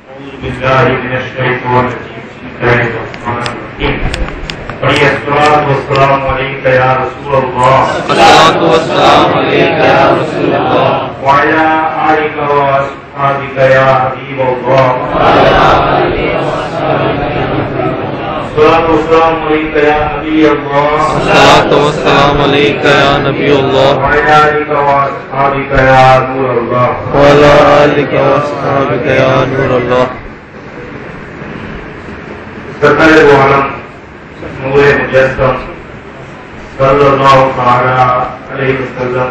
أعوذ بالله من الشيطان الرجيم. الصلاة والسلام عليك يا رسول الله. الصلاة والسلام عليك يا رسول الله. وعلى آلك وأصحابك يا حبيب الله. الصلاة والسلام عليك يا نبي الله. الصلاة والسلام عليك يا نبي الله. وعلى آلك وأصحابك يا نور الله. وعلى آلك وأصحابك يا نور الله. سرکار دو عالم نور مجسم صلی اللہ تعالی علیہ وسلم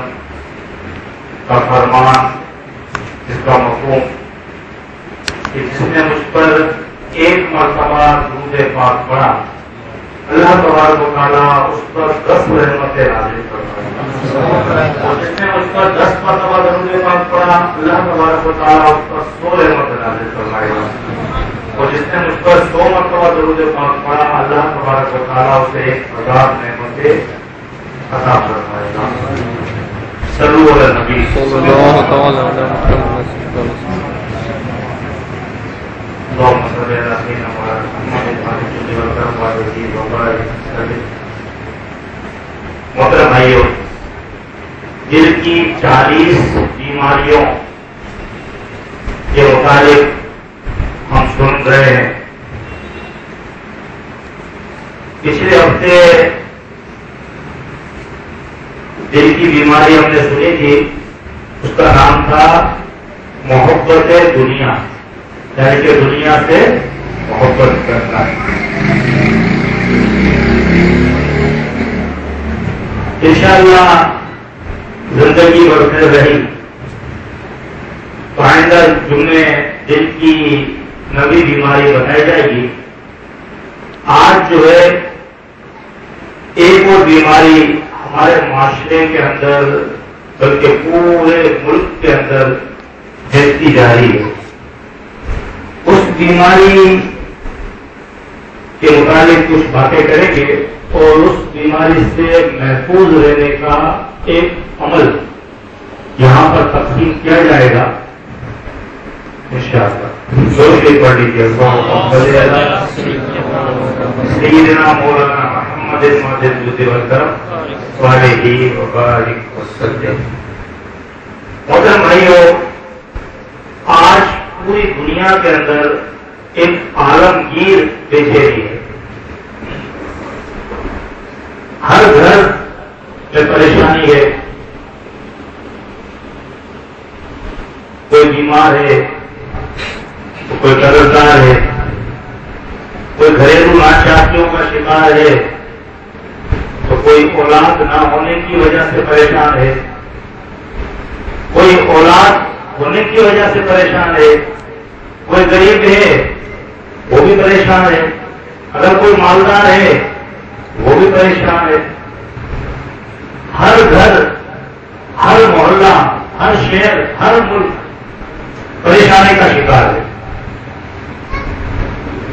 کا فرمان، جس کا مفہوم کہ جس نے مجھ پر ایک مرتبہ درود پاک پڑھا، اللہ تبارک و تعالیٰ اس پر 10 رحمتیں نازل فرمائے گا، اور جس نے مجھ پر 10 مرتبہ درود پاک پڑھا، اللہ تبارک و تعالیٰ اس پر 100 رحمتیں نازل فرمائے گا، اور جس نے مجھ پر 100 مرتبہ درود پاک پڑھا، اللہ تبارک و تعالیٰ اسے 1000 نعمتیں عطا فرمائے گا۔ صلو علی النبی صلی اللہ تعالی علیہ وسلم۔ اللهم صل على سيدنا محمد وعلى آله وبارك وسلم۔ محترم بھائیو، دل کی 40 بیماریوں کے متعلق ہم سن رہے ہیں۔ پچھلے ہفتے دل کی بیماری ہم نے سنی تھی، اس کا نام تھا محبت دنیا، یعنی کہ دنیا سے محبت کرنا۔ انشاءاللہ زندگی بڑھتے رہی تو آئندہ جمعے دل کی نئی بیماری بتائی جائے گی۔ آج جو ہے ایک اور بیماری ہمارے معاشرے کے اندر بلکہ پورے ملک کے اندر پھیلتی جا رہی ہے۔ اس بیماری کے متعلق کچھ باتیں کریں گے اور اس بیماری سے محفوظ رہنے کا ایک عمل یہاں پر تقسیم کیا جائے گا انشاءاللہ۔ روشنی پڑھ لیجیے۔ سیدنا مولانا محمد المجد والکرم وعلیہ وبارک وسلم۔ محترم بھائیو، آج پوری دنیا کے اندر ایک عالمگیر بے چینی ہے۔ ہر گھر میں پریشانی ہے، کوئی بیمار ہے، کوئی قرضدار ہے، کوئی گھریلو ناچاکیوں کا شکار ہے، تو کوئی اولاد نہ ہونے کی وجہ سے پریشان ہے، کوئی اولاد ہونے کی وجہ سے پریشان ہے، کوئی غریب ہے وہ بھی پریشان ہے، اگر کوئی مالدار ہے وہ بھی پریشان ہے۔ ہر گھر، ہر محلہ، ہر شہر، ہر ملک پریشانی کا شکار ہے،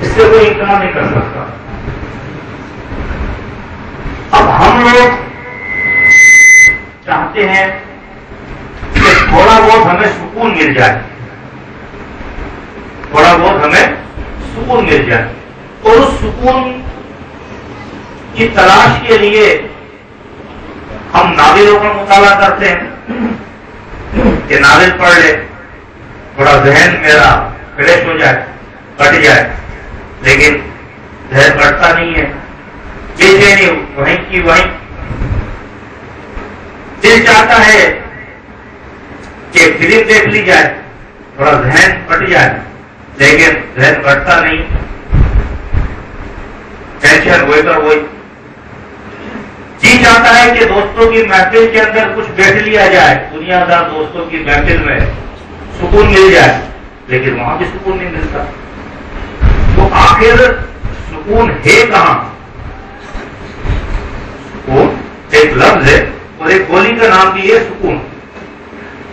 اس سے کوئی انکار نہیں کر سکتا۔ اب ہم لوگ چاہتے ہیں کہ تھوڑا بہت ہمیں سکون مل جائے، تھوڑا بہت ہمیں سکون مل جائے، اور اس سکون کی تلاش کے لیے ہم ناولوں کا مطالعہ کرتے ہیں کہ ناول پڑھ لے، تھوڑا ذہن میرا فریش ہو جائے، کٹ جائے، لیکن ذہن کٹتا نہیں ہے، بے چینی وہیں کی وہیں۔ دل چاہتا ہے کہ فلم دیکھ لی جائے، تھوڑا ذہن کٹ جائے، لیکن ذہن کٹتا نہیں، ٹینشن ہوئے کر وہی۔ جی چاہتا ہے کہ دوستوں کی محفل کے اندر کچھ بیٹھ لیا جائے، دنیا دار دوستوں کی محفل میں سکون مل جائے، لیکن وہاں بھی سکون نہیں ملتا۔ تو آخر سکون ہے کہاں؟ سکون ایک لفظ ہے اور ایک گولی کا نام بھی ہے سکون۔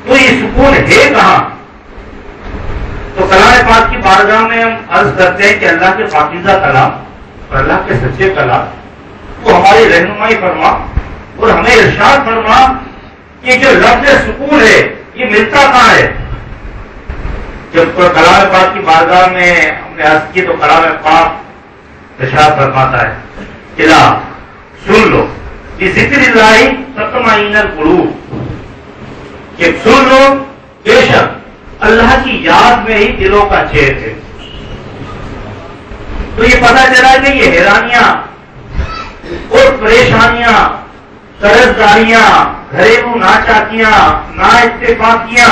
تو یہ سکون ہے کہاں؟ تو کلام پاک کی بارگاہ میں ہم عرض کرتے ہیں کہ اللہ کے پاکیزہ کلام اور اللہ کے سچے کلام تو ہماری رہنمائی فرما اور ہمیں ارشاد فرما کہ جو لفظ سکون ہے یہ ملتا کہاں ہے؟ جب کلام پاک کی بارگاہ میں ہم نے عرض کی تو کلام پاک ارشاد فرماتا ہے الا سن لو ذکر اللہ تطمئن القلوب، کہ سن لو بے شک اللہ کی یاد میں ہی دلوں کا چین ہے۔ تو یہ پتہ چلا کہ یہ حیرانیاں اور پریشانیاں، قرضداریاں، گھریلو ناچاکیاں، نا اتفاقیاں،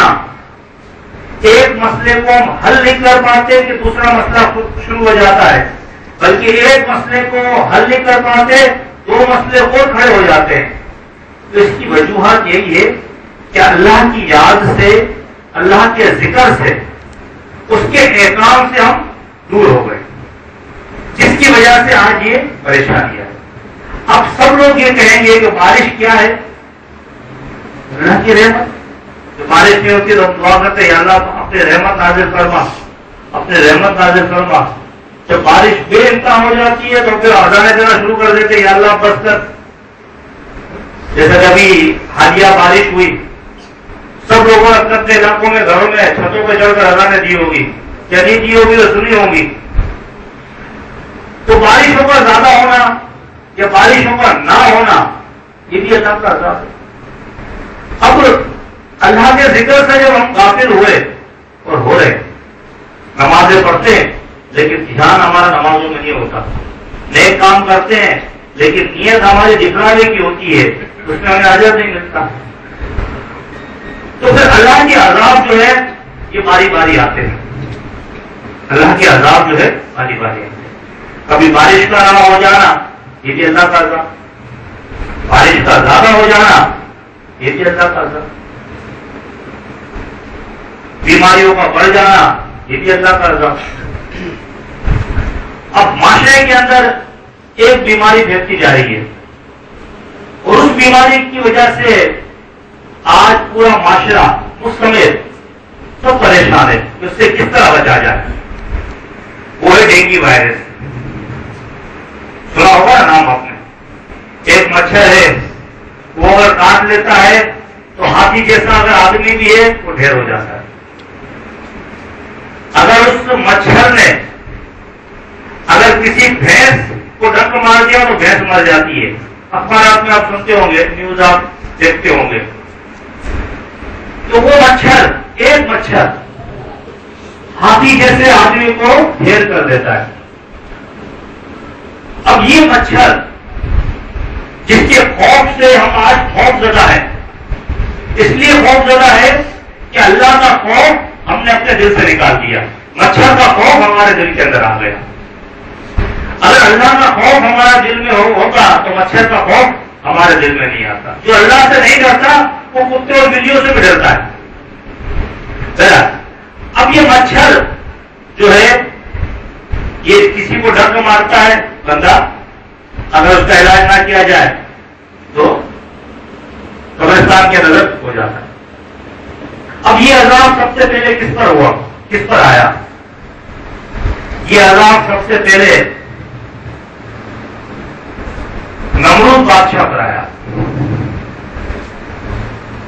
ایک مسئلے کو ہم حل نہیں کر پاتے کہ دوسرا مسئلہ خود شروع ہو جاتا ہے، بلکہ ایک مسئلے کو حل نہیں کر پاتے دو مسئلے اور کھڑے ہو جاتے ہیں۔ تو اس کی وجوہات یہی ہے کہ اللہ کی یاد سے، اللہ کے ذکر سے، اس کے احکام سے ہم دور ہو گئے، جس کی وجہ سے آج یہ پریشانی ہے۔ اب سب لوگ یہ کہیں گے کہ بارش کیا ہے؟ اللہ کی رحمت۔ جو بارش نہیں ہوتی تو ہم دعا کرتے ہیں یا اللہ اپنی رحمت نازل فرما، اپنی رحمت نازل فرما۔ جب بارش بے انتہا ہو جاتی ہے تو پھر اذانیں دینا شروع کر دیتے ہیں یا اللہ بس کر۔ جیسے کبھی حالیہ بارش ہوئی، سب لوگوں نے اپنے اپنے علاقوں میں گھروں میں چھتوں پہ چڑھ کر اذانیں دی ہوگی، یا نہیں دی ہوگی تو سنی ہوگی۔ تو بارشوں کا زیادہ ہونا یا بارشوں کا نہ ہونا یہ بھی اللہ کا عذاب ہے۔ اب اللہ کے ذکر سے جب ہم غافل ہوئے اور ہو رہے، نمازیں پڑھتے ہیں لیکن دھیان ہمارا نمازوں میں نہیں ہوتا، نیک کام کرتے ہیں لیکن نیت ہماری دکھلانے کی ہوتی ہے، اس میں ہمیں اجر نہیں ملتا، تو پھر اللہ کے عذاب جو ہے یہ باری باری آتے ہیں۔ اللہ کے عذاب جو ہے باری باری آتے ہیں۔ کبھی بارش کا نہ ہو جانا یہ بھی اللہ کا عذاب، بارش کا زیادہ ہو جانا یہ بھی اللہ کا عذاب، بیماریوں کا بڑھ جانا یہ بھی اللہ کا عذاب۔ اب معاشرے کے اندر ایک بیماری پھیلتی جا رہی ہے اور اس بیماری کی وجہ سے آج پورا معاشرہ مستمر سب پریشان ہے کہ اس سے کس طرح بچا جائے۔ وہ ہے ڈینگی وائرس، سنا ہوگا نام آپ نے۔ ایک مچھر ہے، وہ اگر کاٹ لیتا ہے تو ہاتھی جیسا اگر آدمی بھی ہے وہ ڈھیر ہو جاتا ہے۔ اگر اس مچھر نے اگر کسی بھینس کو ڈنک مار دیا تو بھینس مر جاتی ہے۔ اخبارات میں آپ سنتے ہوں گے، نیوز آپ دیکھتے ہوں گے۔ تو وہ مچھر، ایک مچھر ہاتھی جیسے آدمی کو ڈھیر کر دیتا ہے۔ اب یہ مچھر جس کے خوف سے ہم آج خوف زدہ ہیں، اس لیے خوف زدہ ہے کہ اللہ کا خوف ہم نے اپنے دل سے نکال دیا، مچھر کا خوف ہمارے دل کے اندر آ گیا۔ اگر اللہ کا خوف ہمارے دل میں ہوگا تو مچھر کا خوف ہمارے دل میں نہیں آتا۔ جو اللہ سے نہیں ڈرتا وہ کتے اور بلیوں سے بھی ڈرتا ہے۔ اب یہ مچھر جو ہے یہ کسی کو ڈنک مارتا ہے بندہ، اگر اس کا علاج نہ کیا جائے تو قبرستان کے نظر ہو جاتا ہے۔ اب یہ عذاب سب سے پہلے کس پر ہوا، کس پر آیا؟ یہ عذاب سب سے پہلے نمرود بادشاہ پر آیا۔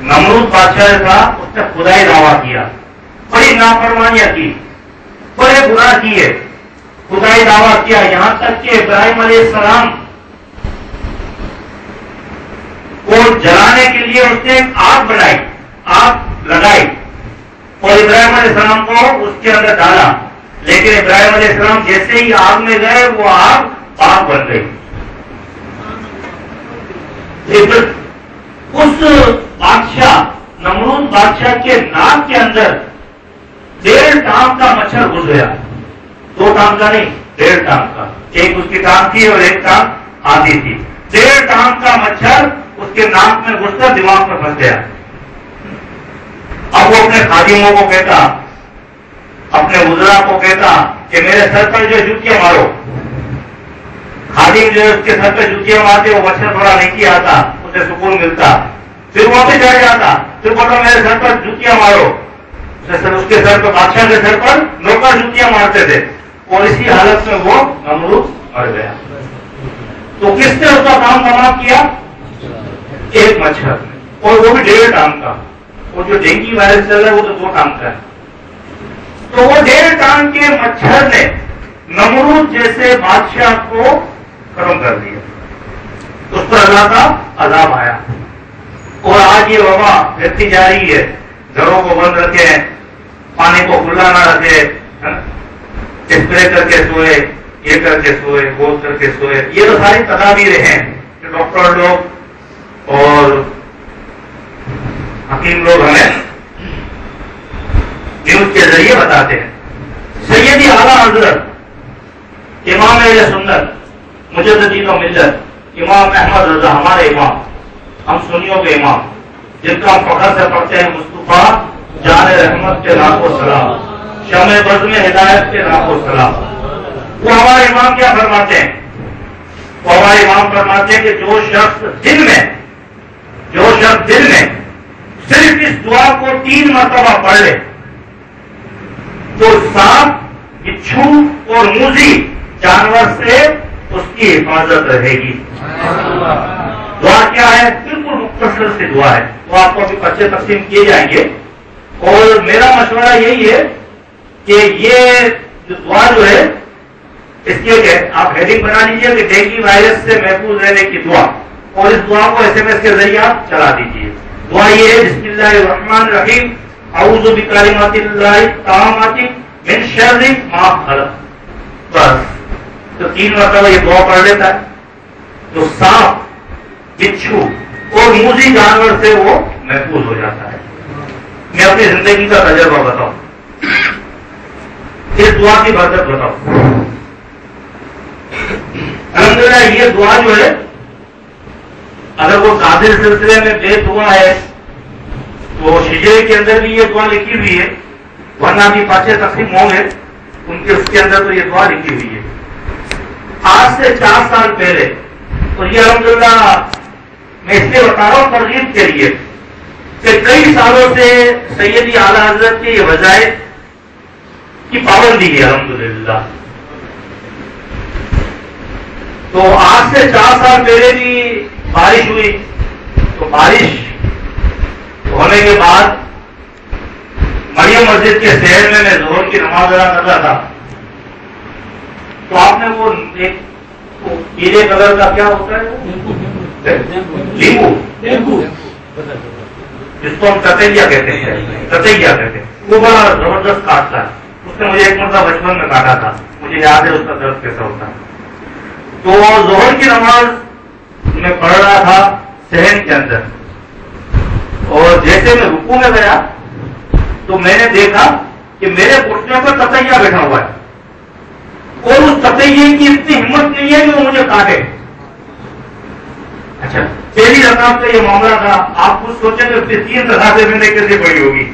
نمرود بادشاہ تھا، اس نے خدائی دعویٰ کیا، بڑی نافرمانیاں کی، بڑے گناہ کیے، خدائی دعویٰ کیا، یہاں تک کہ ابراہیم علیہ السلام کو جلانے کے لیے اس نے ایک آگ بنائی، آگ لگائی اور ابراہیم علیہ السلام کو اس کے اندر ڈالا، لیکن ابراہیم علیہ السلام جیسے ہی آگ میں گئے وہ آگ پاک بن گئی۔ اس بادشاہ نمرود بادشاہ کے ناک کے اندر 1.5 ٹانگ کا مچھر گھس گیا، 2 ٹانگ کا نہیں، 1.5 ٹانگ کا، ایک اس کی ٹانگ تھی اور ایک ٹانگ آدھی تھی۔ 1.5 ٹانگ کا مچھر اس کے ناک میں گھس کر دماغ میں پھنس گیا۔ اب وہ اپنے خادموں کو کہتا، اپنے وزراء کو کہتا کہ میرے سر پر جو جوتیاں مارو۔ خادم جو ہے اس کے سر پہ جوتیاں مارتے، وہ مچھر تھوڑا نیچے آتا، اسے سکون ملتا، پھر واپس چڑھ جاتا، پھر بولتا میرے سر پر جوتیاں مارو۔ اس کے سر پر، بادشاہ کے سر پر نوکر جوتیاں مارتے تھے اور اسی حالت میں وہ نمرود مر گیا۔ تو کس نے اس کا کام تمام کیا؟ ایک مچھر، اور وہ بھی 1.5 ٹانگ کا، اور جو ڈینگی وائرس چل رہا ہے وہ تو 2 ٹانگ کا ہے۔ تو وہ 1.5 ٹن کے مچھر نے نمرود جیسے بادشاہ کو ختم کر دیا. اس پر اللہ کا عذاب آیا. اور آج یہ وبا پھیلتی جا رہی ہے. گھروں کو بند رکھے, پانی کو کھلا نہ رکھے, اسپرے کر کے سوئے, یہ کر کے سوئے, وہ کر کے سوئے. یہ تو ساری تدابیر ہیں کہ ڈاکٹر لوگ اور حکیم لوگ ہمیں نیوز کے ذریعے بتاتے ہیں. سیدی اعلیٰ حضرت امام اہل سنت مجددین و ملت امام احمد رضا, ہمارے امام, ہم سنیوں کے امام, جن کا ہم فخر سے پڑھتے ہیں مصطفیٰ جان رحمت کے لاکھوں سلام, شمع بزم ہدایت کے لاکھوں سلام. وہ ہمارے امام کیا فرماتے ہیں؟ وہ ہمارے امام فرماتے ہیں کہ جو شخص دن میں صرف اس دعا کو 3 مرتبہ پڑھ لے تو سانپ, بچھو اور موذی جانور سے اس کی حفاظت رہے گی. دعا کیا ہے؟ بالکل مختصر سی دعا ہے. وہ آپ کو ابھی بچے تقسیم کیے جائیں گے. اور میرا مشورہ یہی ہے کہ یہ دعا جو ہے اس کے آپ ہیڈنگ بنا لیجیے کہ ڈینگی وائرس سے محفوظ رہنے کی دعا, اور اس دعا کو SMS کے ذریعے آپ چلا دیجیے. دعا یہ ہے بسم اللہ الرحمن الرحیم اعوذ بکلمات اللہ التامات من شر ما خلق. بس تو 3 مرتبہ یہ دعا پڑھ لیتا ہے تو سانپ, بچھو اور موذی جانور سے وہ محفوظ ہو جاتا ہے. میں اپنی زندگی کا تجربہ بتاؤں, اس دعا کی برکت بتاؤں. الحمدللہ یہ دعا جو ہے اگر وہ قادر سلسلے میں بے دعا ہے تو شجرے کے اندر بھی یہ دعا لکھی ہوئی ہے, ورنہ بھی پاچے تقسیم ہوں گے ان کے اس کے اندر تو یہ دعا لکھی ہوئی ہے. آج سے 4 سال پہلے, اور یہ الحمدللہ میں اس لیے بتا رہا ہوں ترغیب کے لیے کہ کئی سالوں سے سیدی اعلیٰ حضرت کی یہ وظائف کی پابندی ہے الحمدللہ. تو آج سے 4 سال پہلے بھی بارش ہوئی, تو بارش ہونے کے بعد مریم مسجد کے شہر میں ظہر کی نماز ادا کر رہا تھا. تو آپ نے وہ ایک پیلے کلر کا کیا ہوتا ہے, لیمبو, جس کو ہم تتیا کہتے ہیں, وہ بڑا زبردست کاٹتا ہے. اس نے مجھے ایک مرتبہ بچپن میں کاٹا تھا, مجھے یاد ہے اس کا درد کیسا ہوتا ہے. تو ظہر کی نماز میں پڑھ رہا تھا صحن کے اندر, اور جیسے میں رکوع میں گیا تو میں نے دیکھا کہ میرے گھٹنے پر تتیا بیٹھا ہوا ہے, اور اس تتیے کی اتنی ہمت نہیں ہے کہ وہ مجھے کاٹے. اچھا, پہلی رکعت کا یہ معاملہ تھا. آپ کچھ سوچیں کہ 3 رکعتیں میں نے کیسے پڑھی ہوگی.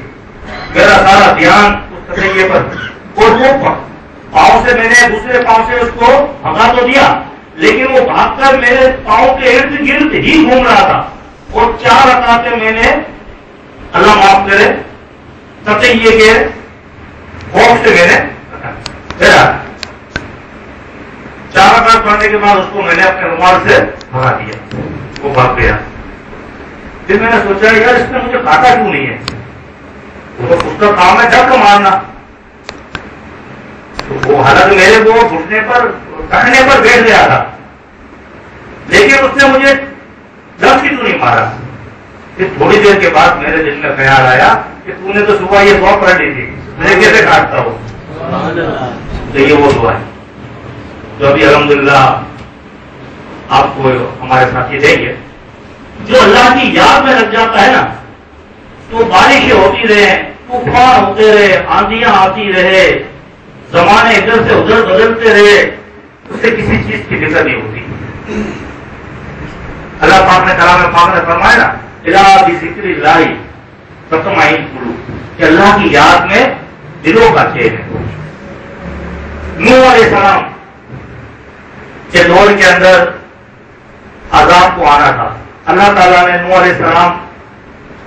میرا سارا دھیان اس تتیے پر, اور وہ پاؤں سے میں نے دوسرے پاؤں سے اس کو بھگا تو دیا, لیکن وہ بھاگ کر میرے پاؤں کے ارد گرد ہی گھوم رہا تھا. اور 4 رکعتیں میں نے, اللہ معاف کرے, تتیے کے خوف سے میں نے 4 رکعت پڑھنے کے بعد اس کو میں نے اپنے رومال سے بھگا دیا, وہ بھاگ گیا. پھر میں نے سوچا یار اس نے مجھے کاٹا کیوں نہیں ہے, اس کا کام ہے ڈر مارنا. وہ حالانکہ میرے وہ گھٹنے پر کٹنے پر بیٹھ گیا تھا, لیکن اس نے مجھے ڈر کی کیوں نہیں مارا. پھر تھوڑی دیر کے بعد میرے دل میں خیال آیا کہ تو نے تو صبح یہ دعا پڑھ لی تھی, مجھے کیسے کاٹتا ہو. تو یہ وہ دعا ہے جو ابھی الحمدللہ آپ کو ہمارے ساتھی دیں گے. جو اللہ کی یاد میں لگ جاتا ہے نا, تو بارشیں ہوتی رہے, طوفان ہوتے رہے, آندیاں آتی رہے, زمانے ادھر سے ادھر بدلتے رہے, اس سے کسی چیز کی فکر نہیں ہوتی. اللہ پاک نے کلام پاک نے فرمایا نا, الا بذکر اللہ تطمئن القلوب, کہ اللہ کی یاد میں دلوں کا چین ہے. نوح علیہ السلام کے دور کے اندر عذاب کو آنا تھا. اللہ تعالیٰ نے نوح علیہ السلام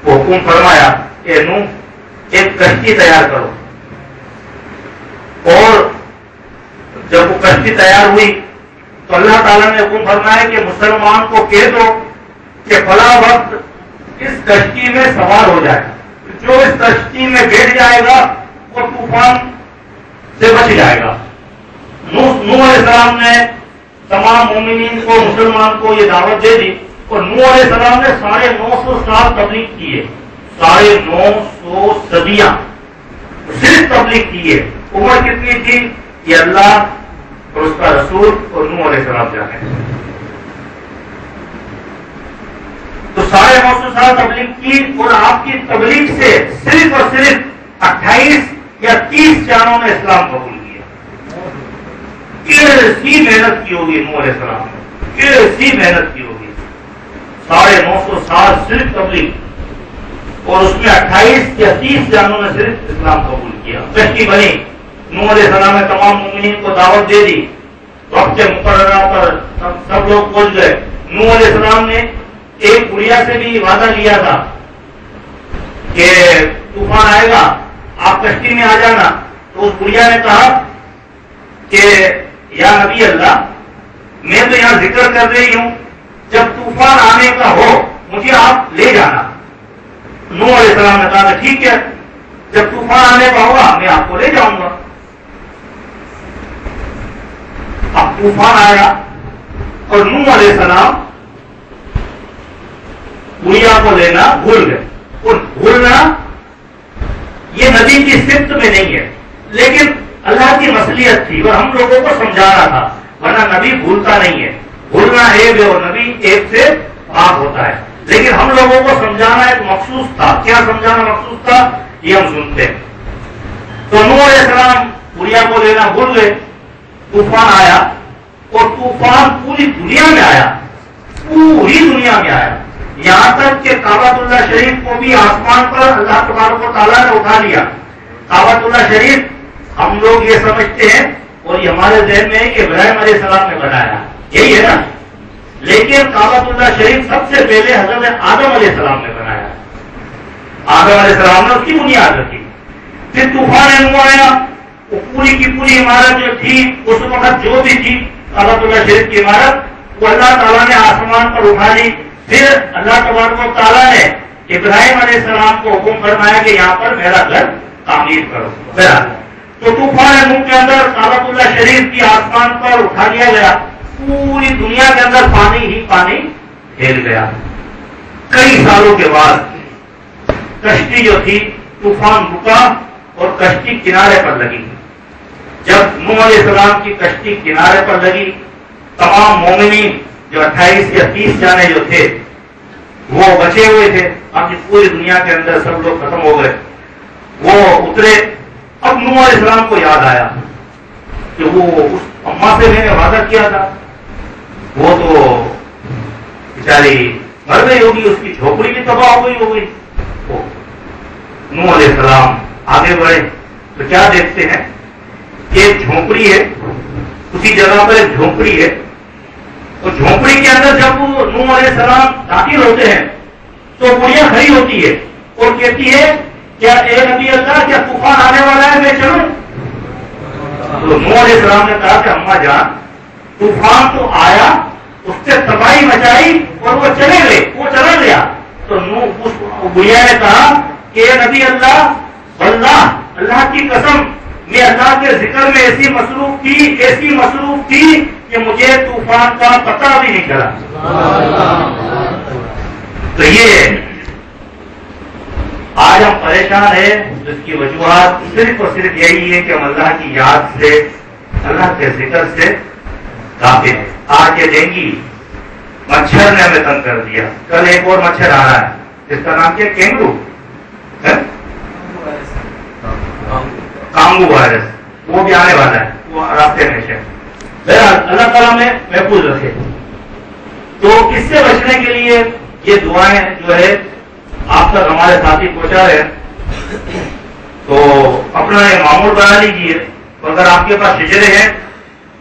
کو حکم فرمایا کہ نوح ایک کشتی تیار کرو. اور جب وہ کشتی تیار ہوئی تو اللہ تعالیٰ نے حکم فرمایا کہ مسلمان کو کہہ دو کہ فلاں وقت اس کشتی میں سوار ہو جائے, جو اس کشتی میں بیٹھ جائے گا وہ طوفان سے بچ جائے گا۔ نوح علیہ السلام نے تمام مومنین کو، مسلمان کو یہ دعوت دے دی، اور نوح علیہ السلام نے 950 سال تبلیغ کی ہے، 950 صدیاں صرف تبلیغ کی ہے۔ عمر کتنی تھی یہ اللہ اور اس کا رسول اور نوح علیہ السلام جانے۔ تو 950 سال تبلیغ کی، اور آپ کی تبلیغ سے صرف اور صرف 28 یا 30 جانوں نے اسلام قبول کیا۔ کیسی محنت کی ہوگی نوح علیہ السلام نے، کیسی محنت کی ہوگی، 950 سال صرف تبلیغ، اور اس میں 28 یا 30 جانوں نے صرف اسلام قبول کیا۔ کشتی بنی، نوح علیہ السلام نے تمام مومنین کو دعوت دے دی، وقت مقررہ پر سب لوگ پہنچ گئے۔ نوح علیہ السلام نے ایک گڑیا سے بھی وعدہ لیا تھا کہ طوفان آئے گا، آپ کشتی میں آ جانا۔ تو اس گڑیا نے کہا کہ یا نبی اللہ، میں تو یہاں ذکر کر رہی ہوں، جب طوفان آنے کا ہو مجھے آپ لے جانا۔ نوح علیہ السلام نے کہا ٹھیک ہے، جب طوفان آنے کا ہوگا میں آپ کو لے جاؤں گا۔ اب طوفان آیا اور نوح علیہ السلام گڑیا کو لینا بھول گئے، اور بھولنا یہ نبی کی صفت میں نہیں ہے، لیکن اللہ کی مصلحت تھی اور ہم لوگوں کو سمجھانا تھا، ورنہ نبی بھولتا نہیں ہے، بھولنا عیب ہے اور نبی عیب سے پاک ہوتا ہے، لیکن ہم لوگوں کو سمجھانا ایک مخصوص تھا۔ کیا سمجھانا مخصوص تھا یہ ہم سنتے ہیں۔ تو نوح علیہ السلام گڑیا کو لینا بھول گئے، طوفان آیا، اور طوفان پوری دنیا میں آیا، پوری دنیا میں آیا، یہاں تک کہ کعبۃ اللہ شریف کو بھی آسمان پر اللہ تبارک و تعالیٰ نے اٹھا لیا۔ کعبۃ اللہ شریف ہم لوگ یہ سمجھتے ہیں اور یہ ہمارے ذہن میں ہے کہ ابراہیم علیہ السلام نے بنایا، یہی ہے نا، لیکن کعبۃ اللہ شریف سب سے پہلے حضرت آدم علیہ السلام نے بنایا۔ آدم علیہ السلام نے اس کی بنیاد رکھی۔ پھر طوفان نوح آیا، وہ پوری کی پوری عمارت جو تھی اس وقت جو بھی تھی کعبۃ اللہ شریف کی عمارت، وہ اللہ تعالیٰ نے آسمان پر اٹھا لی۔ پھر اللہ تبارک و تعالیٰ نے ابراہیم علیہ السلام کو حکم فرمایا کہ یہاں پر میرا گھر تعمیر کرو۔ تو طوفان نوح کے اندر کعبۃ اللہ شریف کی آسمان پر اٹھا لیا گیا، پوری دنیا کے اندر پانی ہی پانی پھیل گیا۔ کئی سالوں کے بعد کشتی جو تھی، طوفان رکا اور کشتی کنارے پر لگی۔ جب نوح علیہ السلام کی کشتی کنارے پر لگی، تمام مومنین جو 28 یا 30 جانے جو تھے وہ بچے ہوئے تھے، اب پوری دنیا کے اندر سب لوگ ختم ہو گئے، وہ اترے۔ اب نوح علیہ السلام کو یاد آیا کہ وہ اس اماں سے میں نے وعدہ کیا تھا، وہ تو بیچاری مر گئی ہوگی، اس کی جھوپڑی بھی تباہ ہو گئی۔ نوح علیہ السلام آگے بڑھے تو کیا دیکھتے ہیں کہ ایک جھونپڑی ہے، اسی جگہ پر ایک جھونپڑی ہے، اور جھونپڑی کے اندر جب وہ نوح علیہ السلام داخل ہوتے ہیں تو گڑیا کھڑی ہوتی ہے اور کہتی ہے کیا اے نبی اللہ، کیا طوفان آنے والا ہے، میں چلوں؟ تو نوح علیہ السلام نے کہا کہ اماں جان، طوفان تو آیا، اس سے تباہی مچائی اور وہ چلے گئے، وہ چلا گیا۔ تو گڑیا نے کہا کہ اے نبی اللہ، واللہ اللہ کی قسم، میں اللہ کے ذکر میں ایسی مصروف تھی کہ مجھے طوفان کا پتہ بھی نہیں چلا۔ تو یہ آج ہم پریشان ہیں، جس کی وجوہات صرف اور صرف یہی ہے کہ ہم اللہ کی یاد سے، اللہ کے ذکر سے غافل ہیں۔ آج یہ ڈینگی مچھر نے ہمیں تنگ کر دیا، کل ایک اور مچھر آ رہا ہے جس کا نام کیا، کینگرو، کانگو وائرس، وہ بھی آنے والا ہے، وہ راستے میں ہے۔ اللہ تعالیٰ نے محفوظ رکھے۔ تو اس سے بچنے کے لیے یہ دعائیں جو ہے آپ تک ہمارے ساتھی پہنچا رہے ہیں، تو اپنا یہ معمول بنا لیجیے۔ اگر آپ کے پاس شجرے ہیں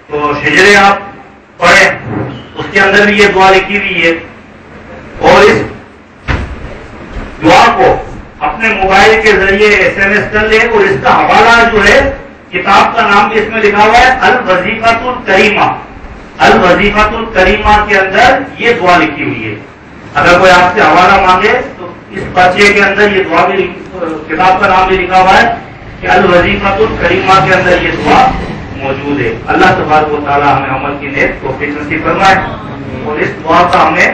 تو شجرے آپ پڑھیں، اس کے اندر بھی یہ دعا لکھی ہوئی ہے، اور اس دعا کو اپنے موبائل کے ذریعے SMS کر لیں، اور اس کا حوالہ جو ہے، کتاب کا نام بھی اس میں لکھا ہوا ہے، الوظیفۃ الکریمہ۔ الوظیفۃ الکریمہ کے اندر یہ دعا لکھی ہوئی ہے۔ اگر کوئی آپ سے حوالہ مانگے تو اس پرچے کے اندر یہ دعا بھی، کتاب کا نام بھی لکھا ہوا ہے کہ الوظیفۃ الکریمہ کے اندر یہ دعا موجود ہے. اللہ تبارک و تعالیٰ ہمیں عمل کی نیک توفیق نصیب فرمائے اور اس دعا کا ہمیں